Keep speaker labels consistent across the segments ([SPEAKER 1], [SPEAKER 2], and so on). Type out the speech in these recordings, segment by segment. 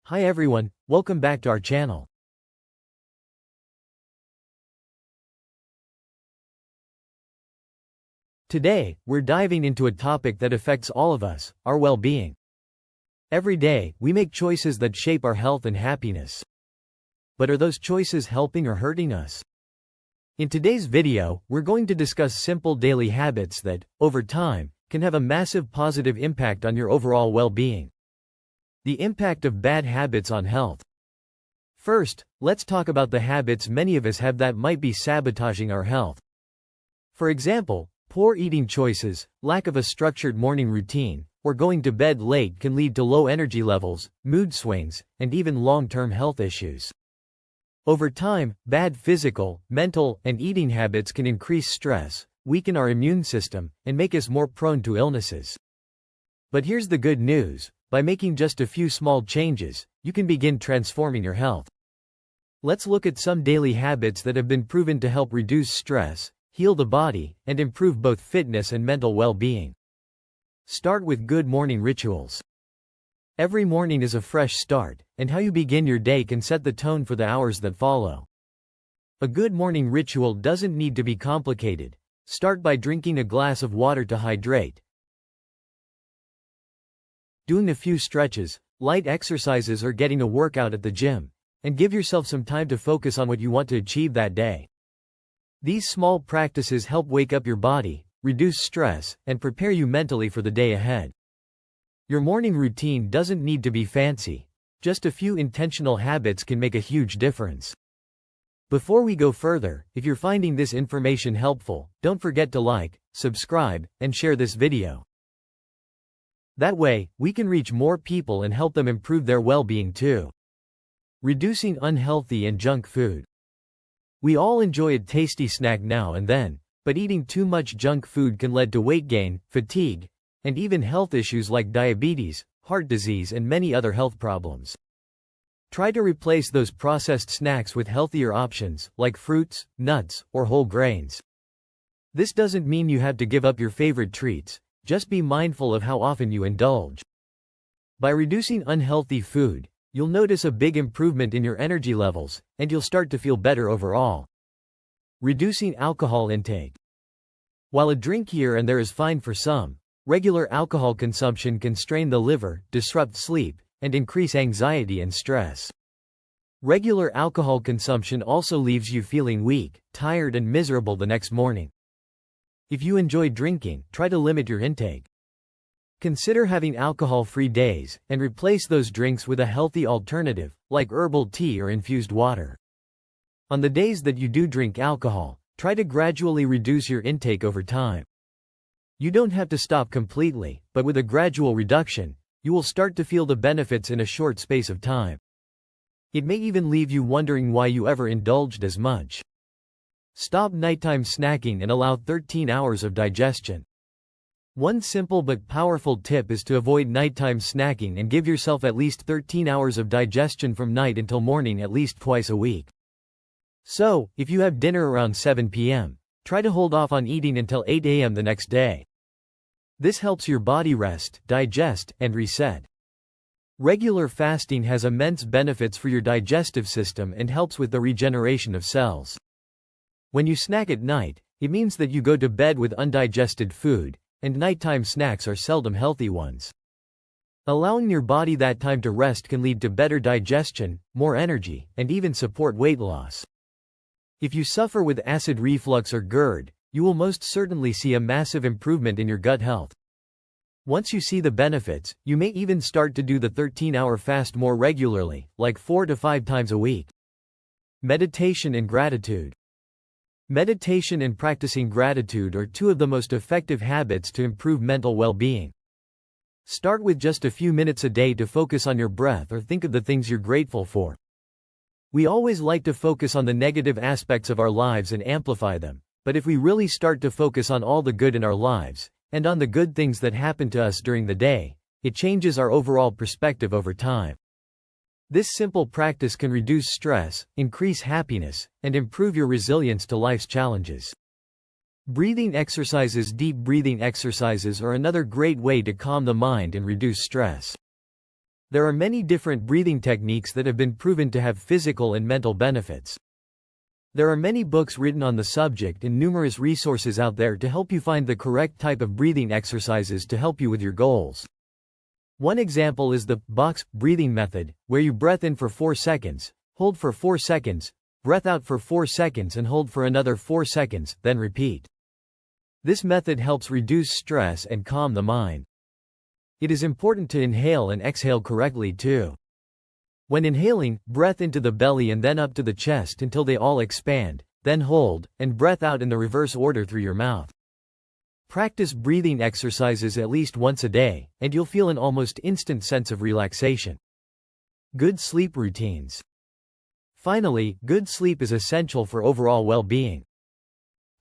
[SPEAKER 1] Hi everyone, welcome back to our channel. Today, we're diving into a topic that affects all of us, our well-being. Every day, we make choices that shape our health and happiness. But are those choices helping or hurting us? In today's video, we're going to discuss simple daily habits that, over time, can have a massive positive impact on your overall well-being. The impact of bad habits on health. First, let's talk about the habits many of us have that might be sabotaging our health. For example, poor eating choices, lack of a structured morning routine, or going to bed late can lead to low energy levels, mood swings, and even long-term health issues. Over time, bad physical, mental, and eating habits can increase stress, weaken our immune system, and make us more prone to illnesses. But here's the good news. By making just a few small changes, you can begin transforming your health. Let's look at some daily habits that have been proven to help reduce stress, heal the body, and improve both fitness and mental well-being. Start with good morning rituals. Every morning is a fresh start, and how you begin your day can set the tone for the hours that follow. A good morning ritual doesn't need to be complicated. Start by drinking a glass of water to hydrate. Doing a few stretches, light exercises, or getting a workout at the gym, and give yourself some time to focus on what you want to achieve that day. These small practices help wake up your body, reduce stress, and prepare you mentally for the day ahead. Your morning routine doesn't need to be fancy. Just a few intentional habits can make a huge difference. Before we go further, if you're finding this information helpful, don't forget to like, subscribe, and share this video. That way, we can reach more people and help them improve their well-being too. Reducing unhealthy and junk food. We all enjoy a tasty snack now and then, but eating too much junk food can lead to weight gain, fatigue, and even health issues like diabetes, heart disease, and many other health problems. Try to replace those processed snacks with healthier options, like fruits, nuts, or whole grains. This doesn't mean you have to give up your favorite treats. Just be mindful of how often you indulge. By reducing unhealthy food, you'll notice a big improvement in your energy levels, and you'll start to feel better overall. Reducing alcohol intake. While a drink here and there is fine for some, regular alcohol consumption can strain the liver, disrupt sleep, and increase anxiety and stress. Regular alcohol consumption also leaves you feeling weak, tired, and miserable the next morning. If you enjoy drinking, try to limit your intake. Consider having alcohol-free days, and replace those drinks with a healthy alternative, like herbal tea or infused water. On the days that you do drink alcohol, try to gradually reduce your intake over time. You don't have to stop completely, but with a gradual reduction, you will start to feel the benefits in a short space of time. It may even leave you wondering why you ever indulged as much. Stop nighttime snacking and allow 13 hours of digestion. One simple but powerful tip is to avoid nighttime snacking and give yourself at least 13 hours of digestion from night until morning at least twice a week. So, if you have dinner around 7 p.m., try to hold off on eating until 8 a.m. the next day. This helps your body rest, digest, and reset. Regular fasting has immense benefits for your digestive system and helps with the regeneration of cells. When you snack at night, it means that you go to bed with undigested food, and nighttime snacks are seldom healthy ones. Allowing your body that time to rest can lead to better digestion, more energy, and even support weight loss. If you suffer with acid reflux or GERD, you will most certainly see a massive improvement in your gut health. Once you see the benefits, you may even start to do the 13-hour fast more regularly, like 4 to 5 times a week. Meditation and gratitude. Meditation and practicing gratitude are two of the most effective habits to improve mental well-being. Start with just a few minutes a day to focus on your breath or think of the things you're grateful for. We always like to focus on the negative aspects of our lives and amplify them, but if we really start to focus on all the good in our lives, and on the good things that happen to us during the day, it changes our overall perspective over time. This simple practice can reduce stress, increase happiness, and improve your resilience to life's challenges. Breathing exercises. Deep breathing exercises are another great way to calm the mind and reduce stress. There are many different breathing techniques that have been proven to have physical and mental benefits. There are many books written on the subject and numerous resources out there to help you find the correct type of breathing exercises to help you with your goals. One example is the box breathing method, where you breath in for 4 seconds, hold for 4 seconds, breath out for 4 seconds and hold for another 4 seconds, then repeat. This method helps reduce stress and calm the mind. It is important to inhale and exhale correctly too. When inhaling, breath into the belly and then up to the chest until they all expand, then hold, and breath out in the reverse order through your mouth. Practice breathing exercises at least once a day, and you'll feel an almost instant sense of relaxation. Good sleep routines. Finally, good sleep is essential for overall well-being.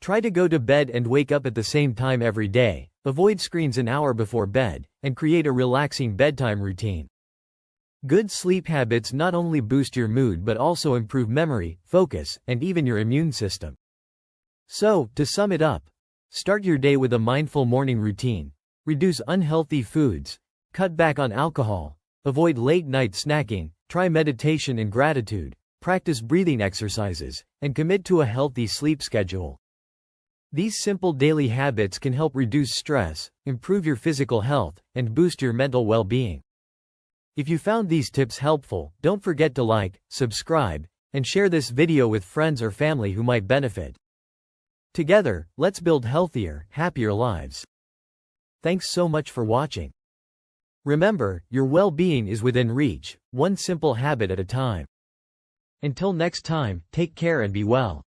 [SPEAKER 1] Try to go to bed and wake up at the same time every day, avoid screens an hour before bed, and create a relaxing bedtime routine. Good sleep habits not only boost your mood but also improve memory, focus, and even your immune system. So, to sum it up, start your day with a mindful morning routine, reduce unhealthy foods, cut back on alcohol, avoid late-night snacking, try meditation and gratitude, practice breathing exercises, and commit to a healthy sleep schedule. These simple daily habits can help reduce stress, improve your physical health, and boost your mental well-being. If you found these tips helpful, don't forget to like, subscribe, and share this video with friends or family who might benefit. Together, let's build healthier, happier lives. Thanks so much for watching. Remember, your well-being is within reach, one simple habit at a time. Until next time, take care and be well.